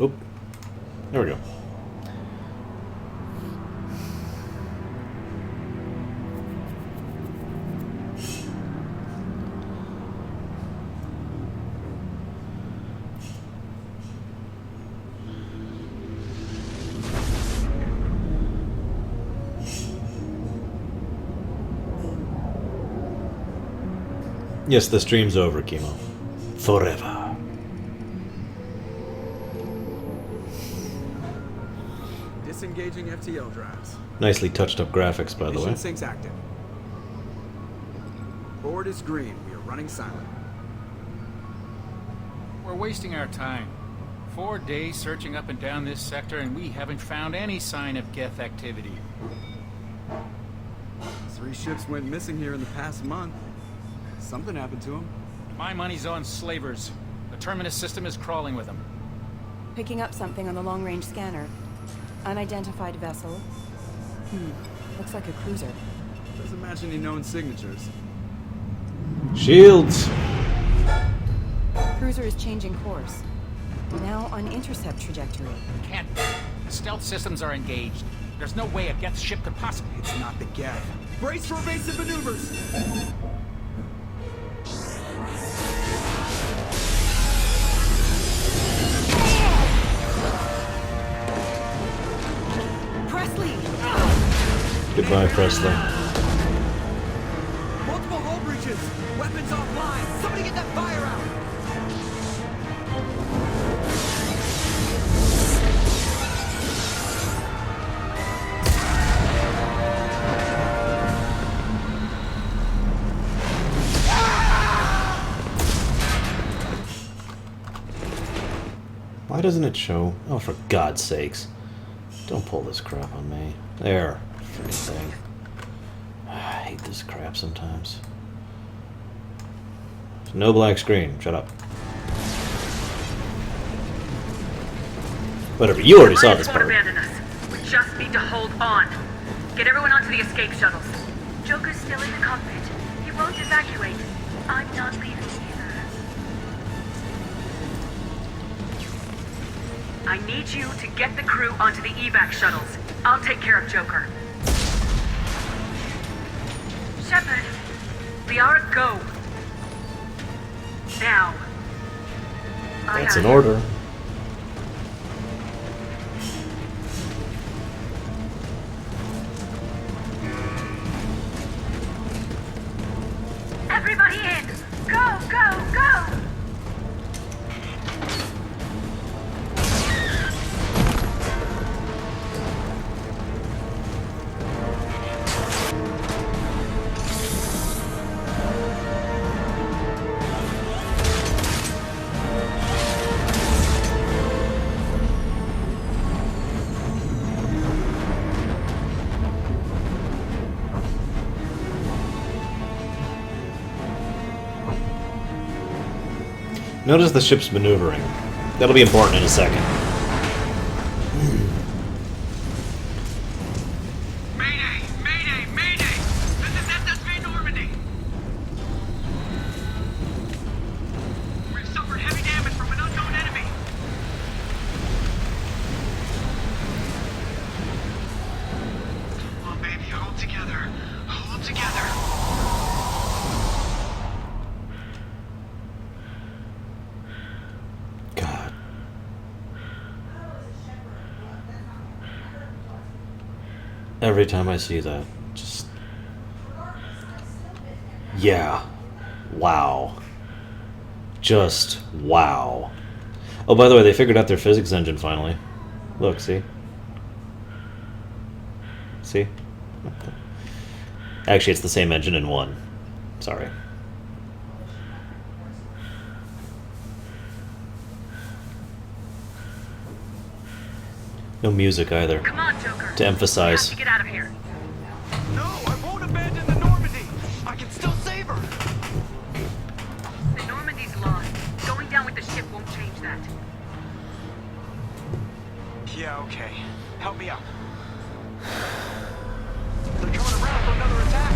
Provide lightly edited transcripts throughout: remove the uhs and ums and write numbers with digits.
Oop. There we go. Yes, the stream's over, Chemo. Forever. Disengaging FTL drives. Nicely touched up graphics, by the way. Mission sync's active. Board is green. We are running silent. We're wasting our time. 4 days searching up and down this sector, and we haven't found any sign of Geth activity. 3 ships went missing here in the past month. Something happened to them. My money's on slavers. The Terminus system is crawling with them. Picking up something on the long-range scanner. Unidentified vessel. Looks like a cruiser. Doesn't match any known signatures. Shields! Cruiser is changing course. Now on intercept trajectory. Can't be. The stealth systems are engaged. There's no way a Geth ship could possibly... It's not the Geth. Brace for evasive maneuvers! Goodbye, Presley. Multiple hull breaches! Weapons offline! Somebody get that fire out! Why doesn't it show? Oh, for God's sakes. Don't pull this crap on me. There. Freaking thing. I hate this crap sometimes. No black screen. Shut up. Whatever. You already saw this part. Won't abandon us. We just need to hold on. Get everyone onto the escape shuttles. Joker's still in the cockpit. He won't evacuate. I'm not leaving either. I need you to get the crew onto the evac shuttles. I'll take care of Joker. Shepard, Liara, go. Now. That's an order. Everybody in! Go, go, go! Notice the ship's maneuvering. That'll be important in a second. Mayday! Mayday! Mayday! This is SSV Normandy! We've suffered heavy damage from an unknown enemy. Come on, baby, hold together. Hold together. God. Every time I see that, just... Yeah. Wow. Just wow. Oh, by the way, they figured out their physics engine finally. Look, see? See? Actually, it's the same engine in one. Sorry. No music either. Come on, Joker. To emphasize. We have to get out of here. No, I won't abandon the Normandy! I can still save her! The Normandy's lost. Going down with the ship won't change that. Yeah, okay. Help me out. They're coming around for another attack!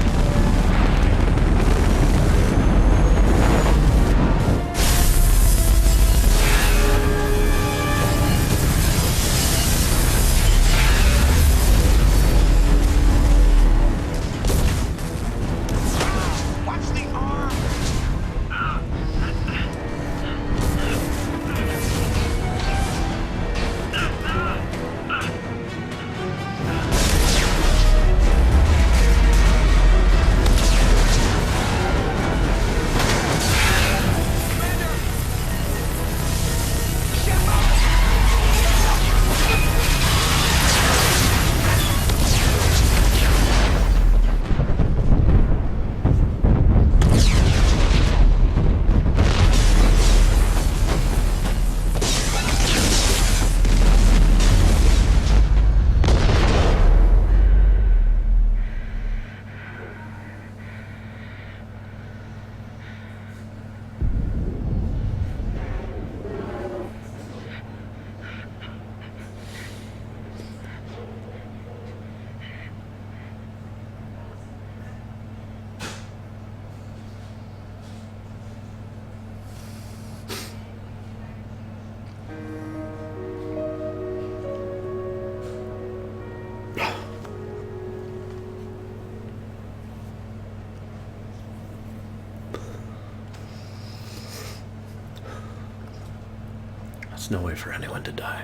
There's no way for anyone to die.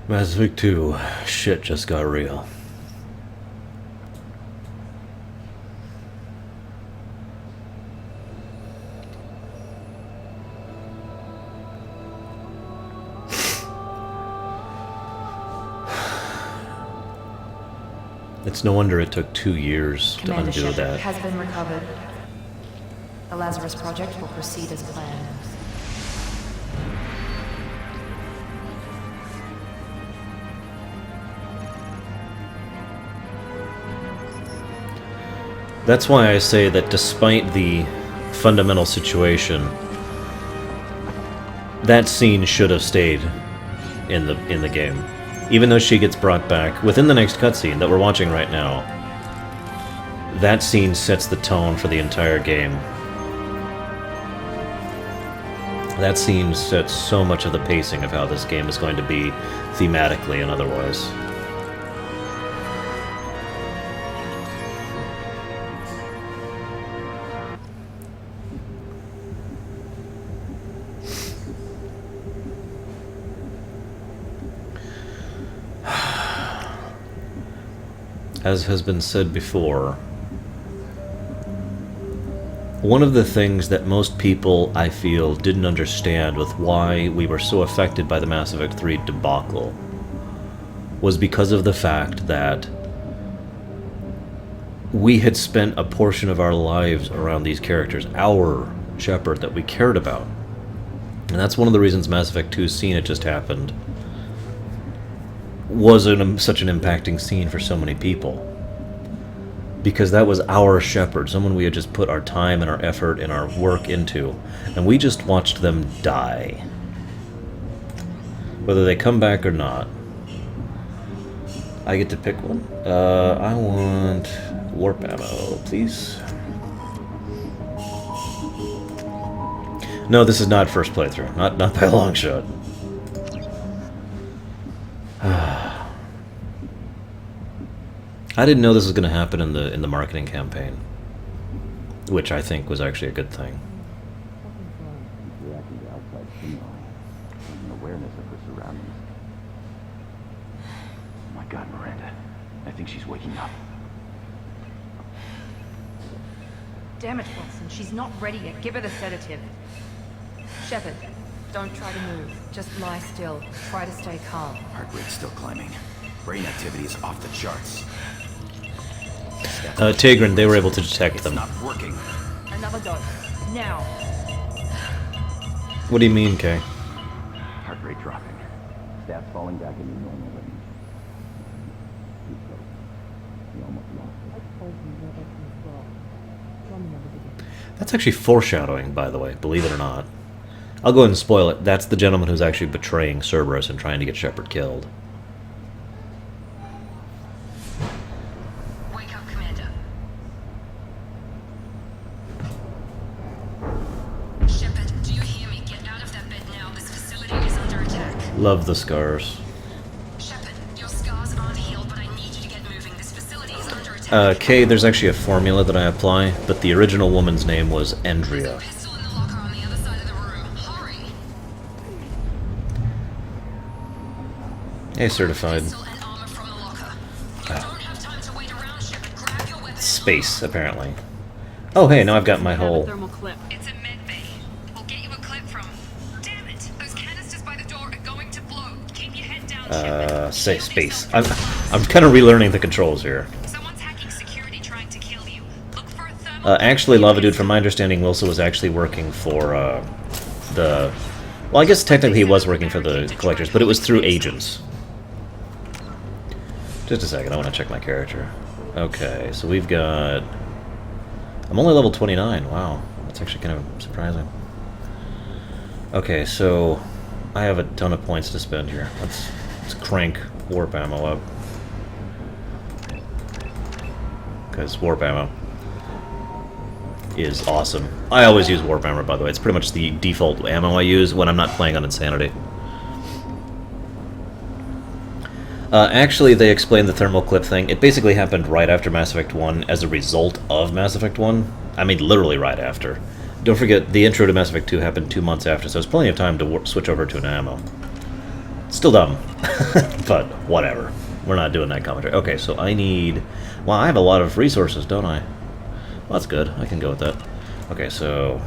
Mass Effect 2, shit just got real. It's no wonder it took 2 years to Commander undo Shepard that. has been recovered. The Lazarus Project will proceed as planned. That's why I say that despite the fundamental situation, that scene should have stayed in the game. Even though she gets brought back within the next cutscene that we're watching right now, that scene sets the tone for the entire game. That scene sets so much of the pacing of how this game is going to be thematically and otherwise. As has been said before, one of the things that most people, I feel, didn't understand with why we were so affected by the Mass Effect 3 debacle was because of the fact that we had spent a portion of our lives around these characters, our Shepard that we cared about. And that's one of the reasons Mass Effect 2's scene had just happened was such an impacting scene for so many people. Because that was our Shepard, someone we had just put our time and our effort and our work into, and we just watched them die. Whether they come back or not. I get to pick one. I want warp ammo, please. No, this is not first playthrough. Not by a long shot. I didn't know this was going to happen in the marketing campaign, which I think was actually a good thing. Awareness of her surroundings. Oh my God, Miranda! I think she's waking up. Damn it, Watson. She's not ready yet. Give her the sedative. Shepard, don't try to move. Just lie still. Try to stay calm. Heart rate's still climbing. Brain activity is off the charts. Tigran, they were able to detect them. It's not working. Another dose. Now. What do you mean, Kay? Heart rate dropping. Stats falling back into normal range. Too close. We almost lost it. That's actually foreshadowing, by the way, believe it or not. I'll go ahead and spoil it. That's the gentleman who's actually betraying Cerberus and trying to get Shepard killed. Wake up, Commander. Shepard, do you hear me? Get out of that bed now. This facility is under attack. Love the scars. Shepard, your scars aren't healed, but I need you to get moving. This facility is under attack. Kay, there's actually a formula that I apply, but the original woman's name was Andrea. Pistol in the locker on the other side of the room. Hurry! Hey, certified. Pistol and armor from the locker. You don't have time to wait around, Shepard. Grab your weapon. Space, apparently. Oh, hey, now I've got my whole... Thermal clip. It's a med bay. We'll get you a clip from. Damn it! Those canisters by the door are going to blow. Keep your head down, Shepard. say space. I'm kind of relearning the controls here. Someone's hacking security trying to kill you. Look for a thermal. Actually, Lava Dude, from my understanding, Wilson was actually working for, the... Well, I guess technically he was working for the Collectors, but it was through agents. Just a second, I want to check my character. Okay, so we've got... I'm only level 29, wow. That's actually kind of surprising. Okay, so I have a ton of points to spend here. Let's crank warp ammo up. Because warp ammo is awesome. I always use warp ammo, by the way. It's pretty much the default ammo I use when I'm not playing on Insanity. Actually, they explained the thermal clip thing. It basically happened right after Mass Effect 1 as a result of Mass Effect 1. I mean, literally right after. don't forget, the intro to Mass Effect 2 happened 2 months after, so there's plenty of time to switch over to an ammo. Still dumb, but whatever. We're not doing that commentary. Okay, so I need... Well, I have a lot of resources, don't I? Well, that's good. I can go with that. Okay, so...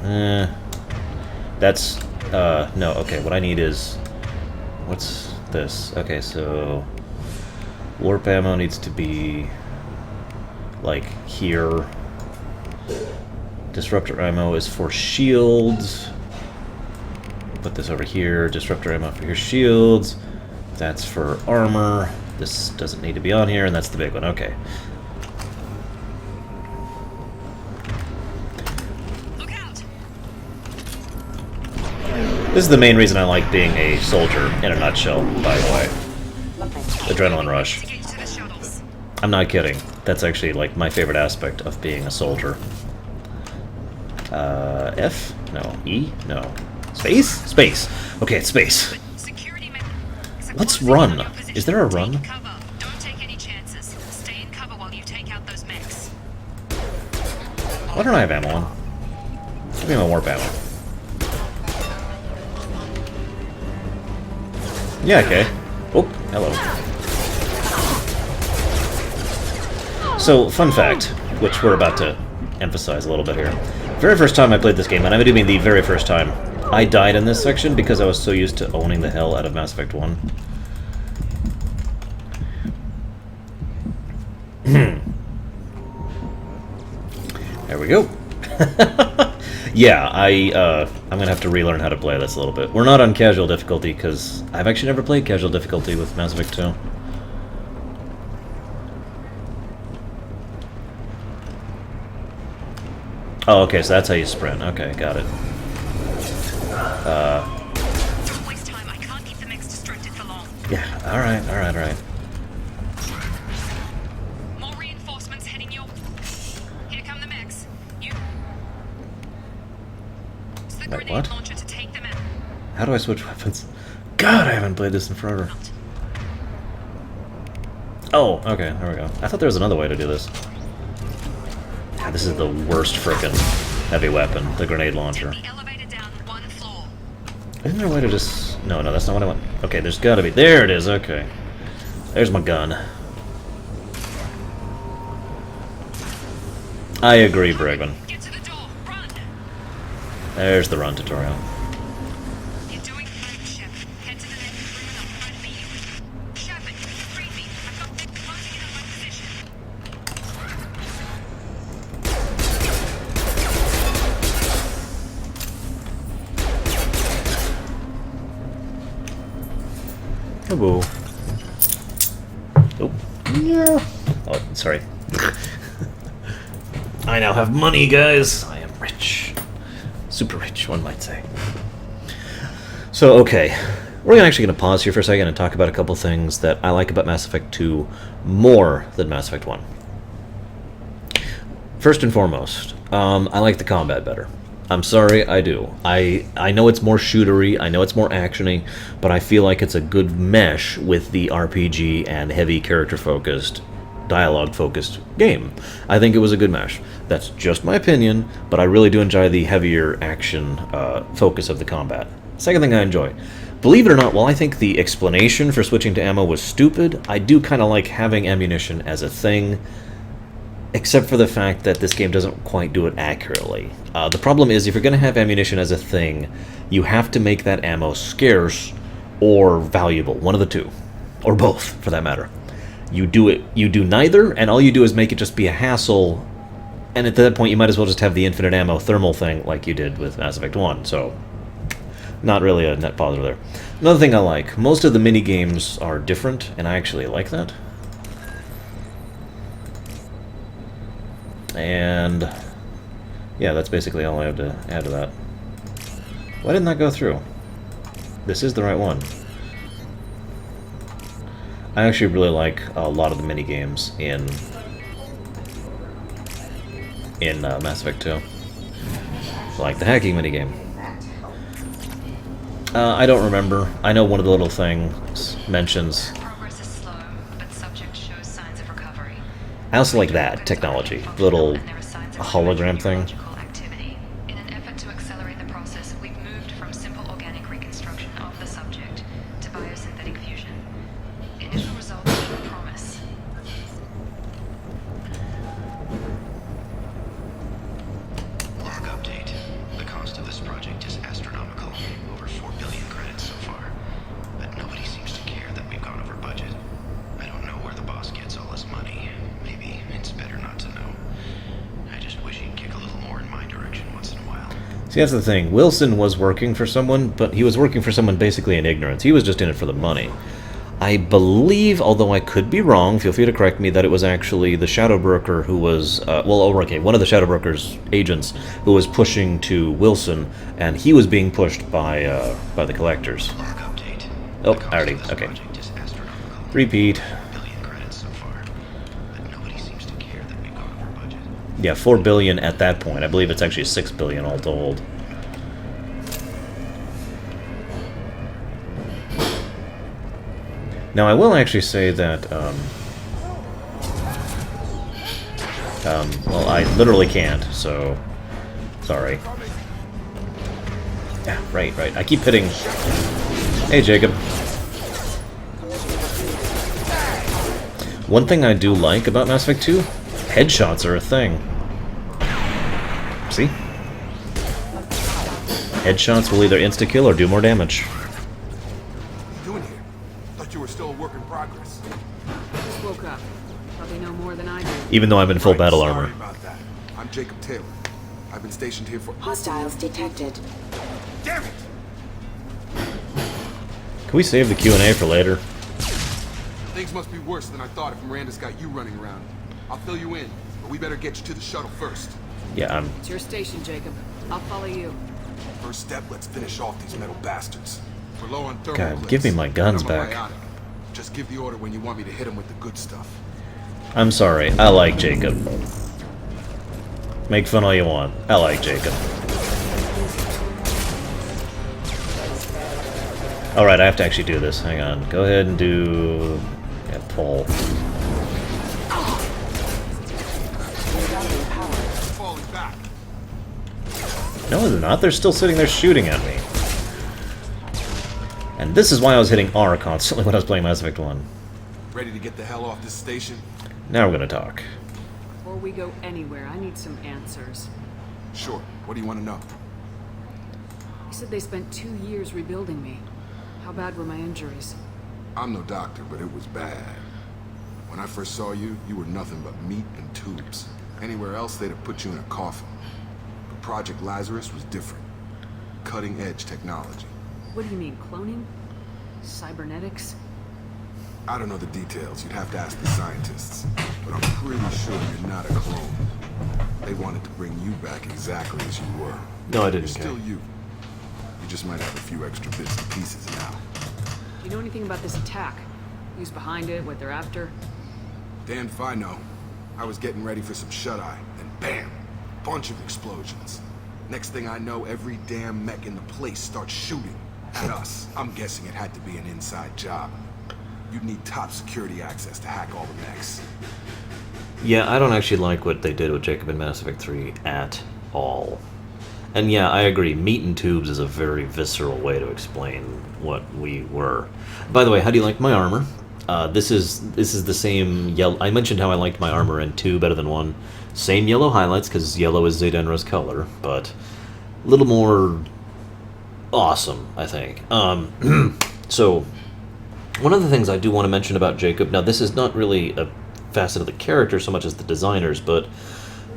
that's... no, okay, what I need is... What's this? Okay, so... Warp ammo needs to be... like, here. Disruptor ammo is for shields. Put this over here. Disruptor ammo for your shields. That's for armor. This doesn't need to be on here, and that's the big one. Okay. Look out! This is the main reason I like being a soldier, in a nutshell, by the way. Adrenaline rush. To get to the shuttles. I'm not kidding. That's actually, like, my favorite aspect of being a soldier. F? No. E? No. Space? Space. Okay, it's space. Security men. Let's run. Is there a run? Take cover. Don't take any chances. Stay in cover while you take out those mechs. Why don't I have ammo on? Give me my warp ammo. Yeah, okay. Oh, hello. So, fun fact, which we're about to emphasize a little bit here. Very first time I played this game, and I do mean the very first time, I died in this section because I was so used to owning the hell out of Mass Effect 1. There we go. Yeah, I'm gonna have to relearn how to play this a little bit. We're not on casual difficulty because I've actually never played casual difficulty with Mass Effect 2. Oh, okay, so that's how you sprint. Okay, got it. Don't waste time. I can't keep the mechs distracted for long. Yeah, alright, alright, alright. More reinforcements heading your... Here come the mechs. You... Use the Wait, grenade what? launcher to take them out. How do I switch weapons? God, I haven't played this in forever. Oh, okay, there we go. I thought there was another way to do this. God, this is the worst frickin' heavy weapon, the grenade launcher. The elevator down 1 floor. Isn't there a way to just... No, no, that's not what I want. Okay, there's gotta be... There it is, okay. There's my gun. I agree, Bregman. Get to the door. Run. There's the run tutorial. You're doing fine, Shep. Head to the next room and I'll try to beat you. Shepard, free me. I've got them closing in on my position. Hello. Oh. Yeah. Oh, sorry. I now have money, guys. I am rich. Super rich, one might say. So, okay. We're actually going to pause here for a second and talk about a couple things that I like about Mass Effect 2 more than Mass Effect 1. First and foremost, I like the combat better. I'm sorry, I do. I know it's more shootery, I know it's more actiony, but I feel like it's a good mesh with the RPG and heavy character-focused, dialogue-focused game. I think it was a good mesh. That's just my opinion, but I really do enjoy the heavier action focus of the combat. Second thing I enjoy. Believe it or not, while I think the explanation for switching to ammo was stupid, I do kind of like having ammunition as a thing, except for the fact that this game doesn't quite do it accurately. The problem is, if you're going to have ammunition as a thing, you have to make that ammo scarce or valuable, one of the two. Or both, for that matter. You do neither, and all you do is make it just be a hassle, and at that point you might as well just have the infinite ammo thermal thing like you did with Mass Effect 1, so not really a net positive there. Another thing I like, most of the mini-games are different, and I actually like that. And yeah, that's basically all I have to add to that. Why didn't that go through? This is the right one. I actually really like a lot of the mini games in Mass Effect 2. Like the hacking mini game. I don't remember. I know one of the little things mentions. Progress is slow, but subject shows signs of recovery. I also like that technology, little hologram thing. Activity. In an effort to another subject to biosynthetic fusion. Initial results show promise. Log update. The cost of this project is astronomical. Over 4 billion credits so far. But nobody seems to care that we've gone over budget. I don't know where the boss gets all this money. Maybe it's better not to know. I just wish he'd kick a little more in my direction once in a while. See, that's the thing. Wilson was working for someone, but he was working for someone basically in ignorance. He was just in it for the money. I believe, although I could be wrong, feel free to correct me, that it was actually the Shadow Broker who was, one of the Shadow Broker's agents who was pushing to Wilson, and he was being pushed by the collectors. Log update. Oh, The cost I already, of this okay. project is astronomical. Repeat. 4 billion credits so far. But nobody seems to care that we've gone over budget. Yeah, 4 billion at that point. I believe it's actually 6 billion all told. Now, I will actually say that, well, I literally can't, so, sorry. Yeah, right. I keep hitting... Hey, Jacob. One thing I do like about Mass Effect 2, headshots are a thing. See? Headshots will either insta-kill or do more damage. What are you doing here? Thought you were still a work in progress. Just woke up. Probably know more than I do. Even though I'm in full Right, battle sorry armor. about that. I'm Jacob Taylor. I've been stationed here for... Hostiles detected. Damn it! Can we save the Q&A for later? Things must be worse than I thought if Miranda's got you running around. I'll fill you in, but we better get you to the shuttle first. Yeah, I'm... It's your station, Jacob. I'll follow you. First step, let's finish off these metal bastards. We're low on thermal God, clips, give me my guns and I'm a back. biotic. Just give the order when you want me to hit them with the good stuff. I'm sorry. I like Jacob. Make fun all you want. I like Jacob. Alright, I have to actually do this. Hang on. Go ahead and do... Yeah, pull. Falling back. No, they're not. They're still sitting there shooting at me. And this is why I was hitting R constantly when I was playing Mass Effect 1. Ready to get the hell off this station? Now we're gonna talk. Before we go anywhere, I need some answers. Sure. What do you want to know? You said they spent 2 years rebuilding me. How bad were my injuries? I'm no doctor, but it was bad. When I first saw you, you were nothing but meat and tubes. Anywhere else, they'd have put you in a coffin. But Project Lazarus was different. Cutting-edge technology. What do you mean, cloning? Cybernetics? I don't know the details. You'd have to ask the scientists. But I'm pretty sure you're not a clone. They wanted to bring you back exactly as you were. No, I You're didn't still care. you. You just might have a few extra bits and pieces now. Do you know anything about this attack? Who's behind it, what they're after? Damn if I know. I was getting ready for some shut-eye, and bam! Bunch of explosions. Next thing I know, every damn mech in the place starts shooting at us. I'm guessing it had to be an inside job. You'd need top security access to hack all the mechs. Yeah, I don't actually like what they did with Jacob in Mass Effect 3 at all. And yeah, I agree, meat and tubes is a very visceral way to explain what we were. By the way, how do you like my armor? This is the same yellow... I mentioned how I liked my armor in 2 better than 1. Same yellow highlights, because yellow is Zaydenra's color, but a little more awesome, I think. So, one of the things I do want to mention about Jacob... Now, this is not really a facet of the character so much as the designers, but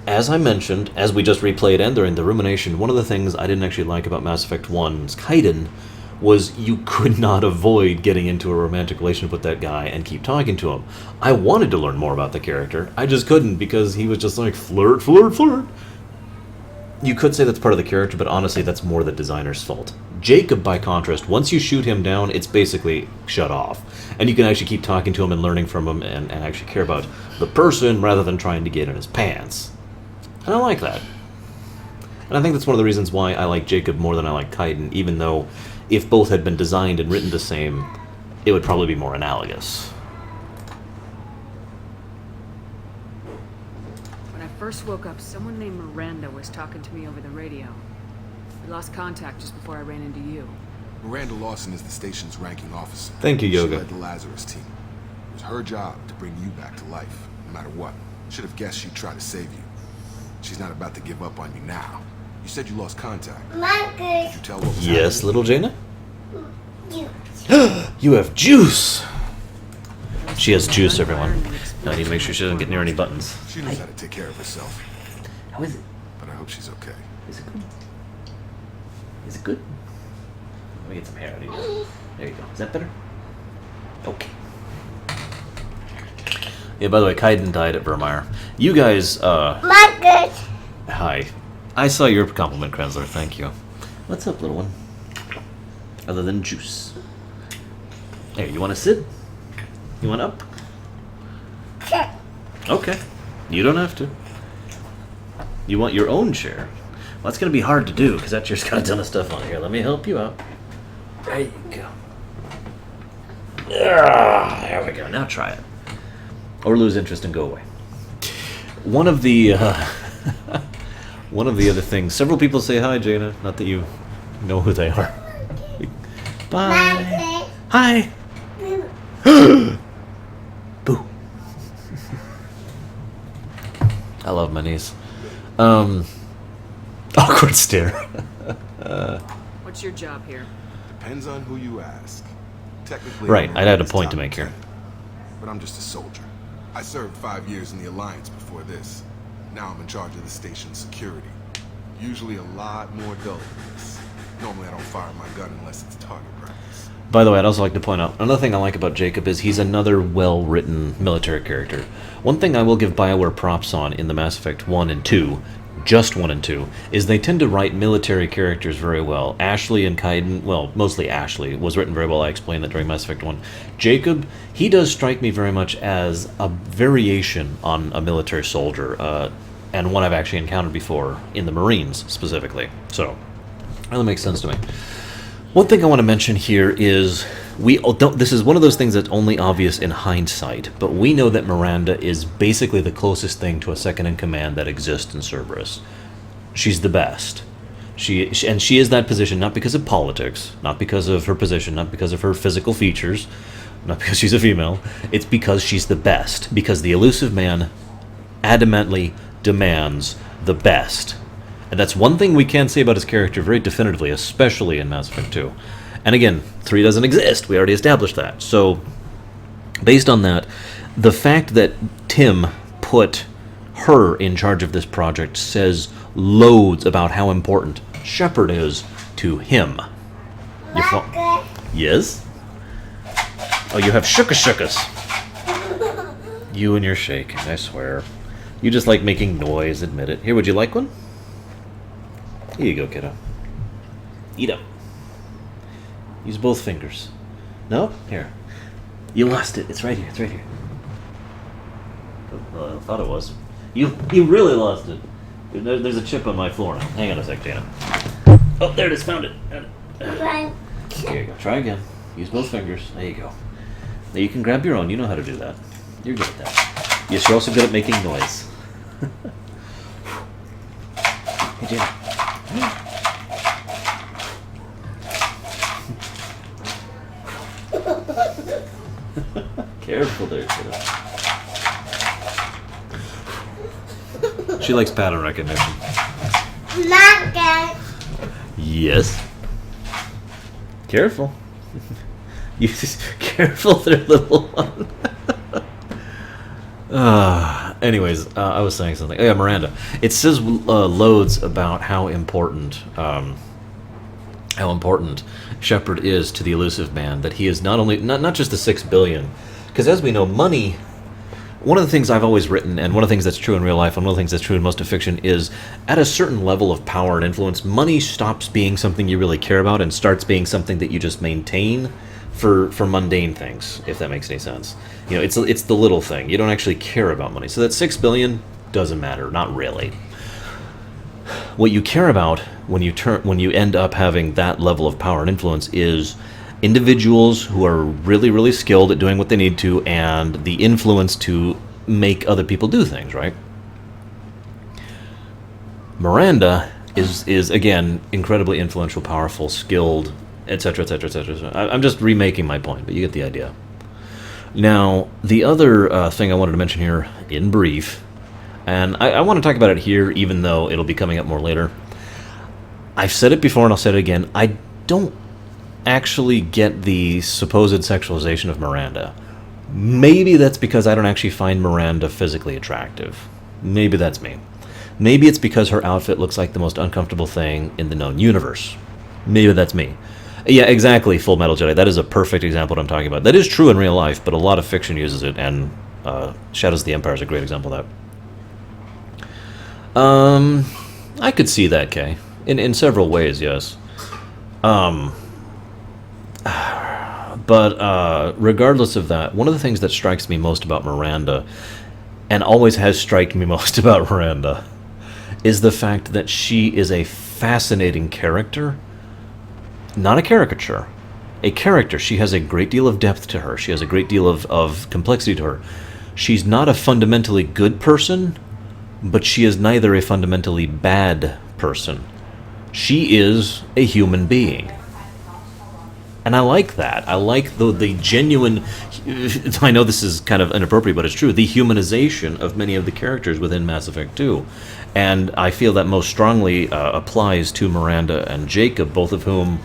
as I mentioned, as we just replayed and during the rumination, one of the things I didn't actually like about Mass Effect 1's Kaiden was you could not avoid getting into a romantic relationship with that guy and keep talking to him. I wanted to learn more about the character, I just couldn't because he was just like, flirt, flirt, flirt. You could say that's part of the character, but honestly, that's more the designer's fault. Jacob, by contrast, once you shoot him down, it's basically shut off. And you can actually keep talking to him and learning from him and actually care about the person rather than trying to get in his pants. And I like that. And I think that's one of the reasons why I like Jacob more than I like Kaiden, even though if both had been designed and written the same, it would probably be more analogous. When I first woke up, someone named Miranda was talking to me over the radio. We lost contact just before I ran into you. Miranda Lawson is the station's ranking officer. Thank you, Yoga. She led the Lazarus team. It was her job to bring you back to life, no matter what. Should have guessed she'd try to save you. She's not about to give up on you now. You said you lost contact. Did you tell what was Yes, happening? little Jaina? You have juice! She has juice, everyone. Now I need to make sure she doesn't get near any buttons. She knows how to take care of herself, How is it? but I hope she's okay. Is it good? Is it good? Let me get some hair out of you. There you go. Is that better? Okay. Yeah, by the way, Kaiden died at Vermeer. You guys, Hi. I saw your compliment, Krensler. Thank you. What's up, little one? Other than juice. Hey, you want to sit? You want up? Okay. You don't have to. You want your own chair? Well, that's going to be hard to do, because that chair's got a ton of stuff on it. Here, let me help you out. There you go. There we go. Now try it. Or lose interest and go away. One of the other things. Several people say hi, Jaina. Not that you know who they are. Bye. Hi. Boo. I love my niece. Awkward stare. What's your job here? Depends on who you ask. Technically, Right, I'm I'd had a Miranda's point to top make here. lieutenant, but I'm just a soldier. I served 5 years in the Alliance before this. Now I'm in charge of the station's security. Usually a lot more dull than this. Normally I don't fire my gun unless it's target practice. By the way, I'd also like to point out, another thing I like about Jacob is he's another well-written military character. One thing I will give BioWare props on in the Mass Effect 1 and 2, just 1 and 2, is they tend to write military characters very well. Ashley and Kaiden, well, mostly Ashley, was written very well. I explained that during Mass Effect 1. Jacob, he does strike me very much as a variation on a military soldier, and one I've actually encountered before in the Marines, specifically. So, really makes sense to me. One thing I want to mention here is this is one of those things that's only obvious in hindsight, but we know that Miranda is basically the closest thing to a second-in-command that exists in Cerberus. She's the best. She is that position not because of politics, not because of her position, not because of her physical features, not because she's a female. It's because she's the best, because the elusive man adamantly demands the best. And that's one thing we can say about his character very definitively, especially in Mass Effect 2. And again, 3 doesn't exist. We already established that. So, based on that, the fact that Tim put her in charge of this project says loads about how important Shepard is to him. Yes? Oh, you have shookas. You and your shaking, I swear. You just like making noise, admit it. Here, would you like one? Here you go, kiddo. Eat up. Use both fingers. No? Here. You lost it. It's right here. It's right here. Oh, I thought it was. You really lost it. There's a chip on my floor now. Hang on a sec, Jana. Oh, there it is. Found it. Here you go. Try again. Use both fingers. There you go. Now you can grab your own. You know how to do that. You're good at that. Yes, you're also good at making noise. Hey, Jana. Careful there, kiddo. She likes pattern recognition. Yes. Careful. You just careful there, little one. Anyways, I was saying something. Oh, yeah, Miranda. It says loads about how important Shepard is to the elusive man. That he is not only not just the 6 billion, because as we know, money. One of the things I've always written, and one of the things that's true in real life, and one of the things that's true in most of fiction, is at a certain level of power and influence, money stops being something you really care about and starts being something that you just maintain for mundane things, if that makes any sense. You know, it's the little thing. You don't actually care about money. So that 6 billion doesn't matter, not really. What you care about when you end up having that level of power and influence is individuals who are really, really skilled at doing what they need to, and the influence to make other people do things, right? Miranda is again incredibly influential, powerful, skilled, etc., etc., etc. I'm just remaking my point, but you get the idea. Now, the other thing I wanted to mention here, in brief, and I want to talk about it here, even though it'll be coming up more later. I've said it before, and I'll say it again. I don't actually get the supposed sexualization of Miranda. Maybe that's because I don't actually find Miranda physically attractive. Maybe that's me. Maybe it's because her outfit looks like the most uncomfortable thing in the known universe. Maybe that's me. Yeah, exactly, Full Metal Jedi. That is a perfect example of what I'm talking about. That is true in real life, but a lot of fiction uses it, and Shadows of the Empire is a great example of that. I could see that, Kay. In several ways, yes. But regardless of that, one of the things that strikes me most about Miranda, and always has struck me most about Miranda, is the fact that she is a fascinating character. Not a caricature. A character. She has a great deal of depth to her. She has a great deal of complexity to her. She's not a fundamentally good person, but she is neither a fundamentally bad person. She is a human being. And I like that. I like the genuine... I know this is kind of inappropriate, but it's true. The humanization of many of the characters within Mass Effect 2. And I feel that most strongly applies to Miranda and Jacob, both of whom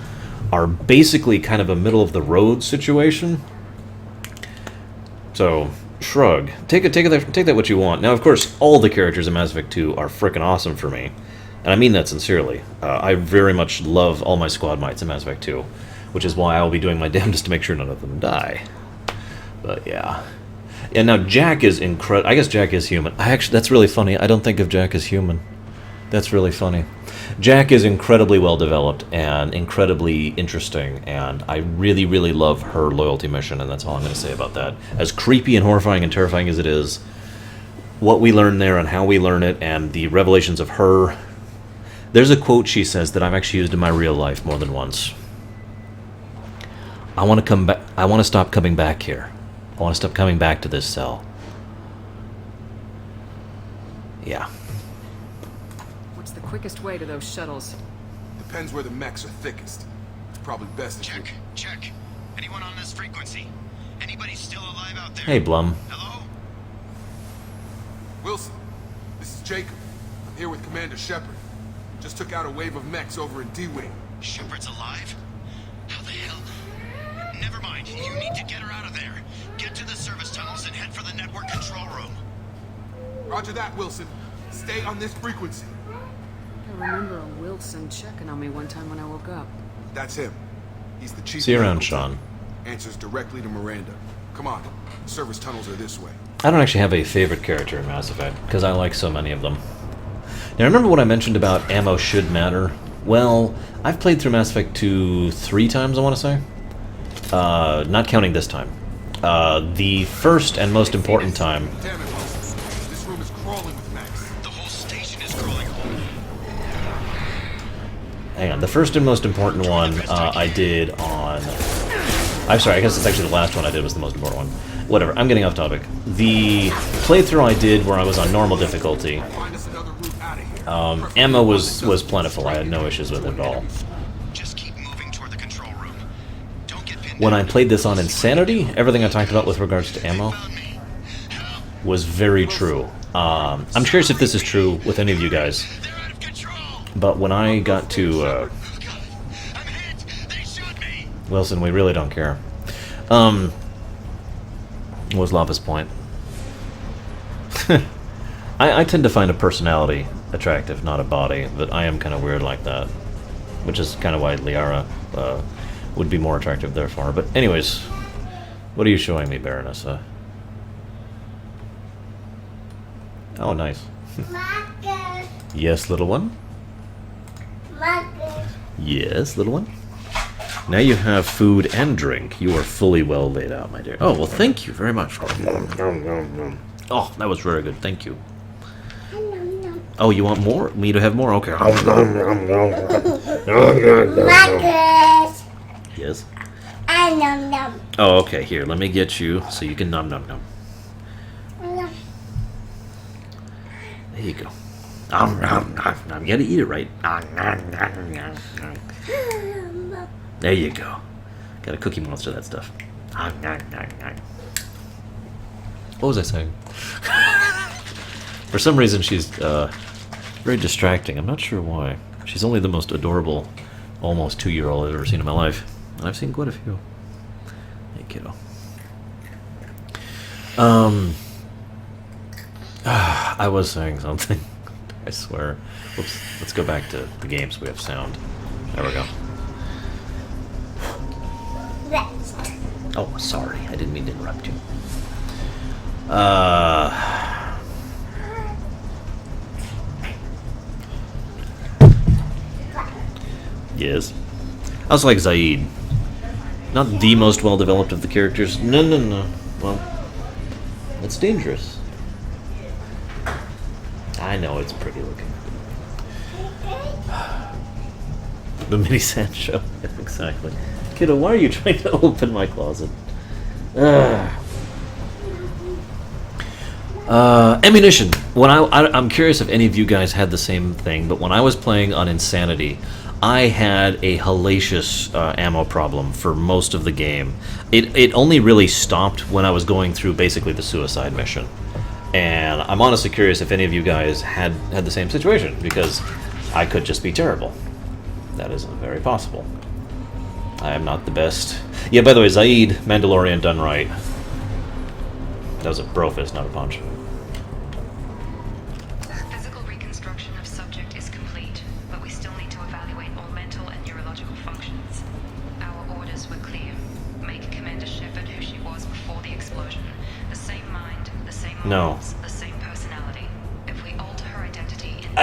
are basically kind of a middle-of-the-road situation. So, shrug. Take that what you want. Now, of course, all the characters in Mass Effect 2 are frickin' awesome for me. And I mean that sincerely. I very much love all my squad mates in Mass Effect 2, which is why I will be doing my damnedest to make sure none of them die. But yeah. And now Jack is incredible. I guess Jack is human. That's really funny. I don't think of Jack as human. That's really funny. Jack is incredibly well developed and incredibly interesting, and I really, really love her loyalty mission, and that's all I'm going to say about that. As creepy and horrifying and terrifying as it is, what we learn there and how we learn it, and the revelations of her. There's a quote she says that I've actually used in my real life more than once. I want to come back. I want to stop coming back here. I want to stop coming back to this cell. Yeah. What's the quickest way to those shuttles? Depends where the mechs are thickest. It's probably best if Check. Check. Anyone on this frequency? Anybody still alive out there? Hey, Blum. Hello? Wilson, this is Jacob. I'm here with Commander Shepard. Just took out a wave of mechs over in D-Wing. Shepard's alive? How the hell? Never mind. You need to get her out of there. Get to the service tunnels and head for the network control room. Roger that, Wilson. Stay on this frequency. I remember a Wilson checking on me one time when I woke up. That's him. He's the chief. See you around, medical Sean. tech. Answers directly to Miranda. Come on. Service tunnels are this way. I don't actually have a favorite character in Mass Effect, because I like so many of them. Now, remember what I mentioned about ammo should matter? Well, I've played through Mass Effect 2 3 times, I want to say. Not counting this time. The first and most important time... Damn it, Wilson. This room is crawling with mechs. The whole station is crawling. Hang on, the first and most important one I did on... I'm sorry, I guess it's actually the last one I did was the most important one. Whatever, I'm getting off topic. The playthrough I did where I was on normal difficulty, Find us another route out of here. ammo was plentiful. I had no issues with it at all. Just keep moving toward the control room. Don't get pinned When I down. played this on Insanity, everything I talked about with regards to ammo was very true. I'm curious if this is true with any of you guys, They're out of control. but when I got to... God, I'm hit. They shot me. Wilson, we really don't care. What was Lava's point? I tend to find a personality attractive, not a body, but I am kind of weird like that. Which is kind of why Liara would be more attractive, therefore. But anyways, what are you showing me, Baronessa? Oh, nice. Marcus, Yes, little one? Marcus. Yes, little one? Now you have food and drink. You are fully well laid out, my dear. Oh, well, thank you very much. Oh, that was very good. Thank you. Oh, you want more? Me to have more? Okay. Marcus. Yes? I nom nom. Oh, okay. Here, let me get you so you can nom nom nom. There you go. Nom nom nom nom. You gotta eat it right. Nom nom nom nom nom. There you go. Got a Cookie Monster, that stuff. What was I saying? For some reason, she's very distracting. I'm not sure why. She's only the most adorable, almost 2-year-old I've ever seen in my life. And I've seen quite a few. Hey, kiddo. I was saying something. I swear. Whoops. Let's go back to the games. We have sound. There we go. Oh, sorry. I didn't mean to interrupt you. Yes. I also like Zaid. Not the most well-developed of the characters. No. Well, it's dangerous. I know it's pretty looking. The mini Sancho. Exactly. Kiddo, why are you trying to open my closet? Ammunition. When I'm curious if any of you guys had the same thing, but when I was playing on Insanity, I had a hellacious ammo problem for most of the game. It only really stopped when I was going through basically the suicide mission. And I'm honestly curious if any of you guys had the same situation, because I could just be terrible. That is very possible. I am not the best. Yeah, by the way, Zaid, Mandalorian done right. That was a bro fist, not a punch. Physical reconstruction of subject is complete, but we still need to evaluate all mental and neurological functions. Our orders were clear. Make Commander Shepard who she was before the explosion. The same mind, the same morals, the same personality. If we alter her identity in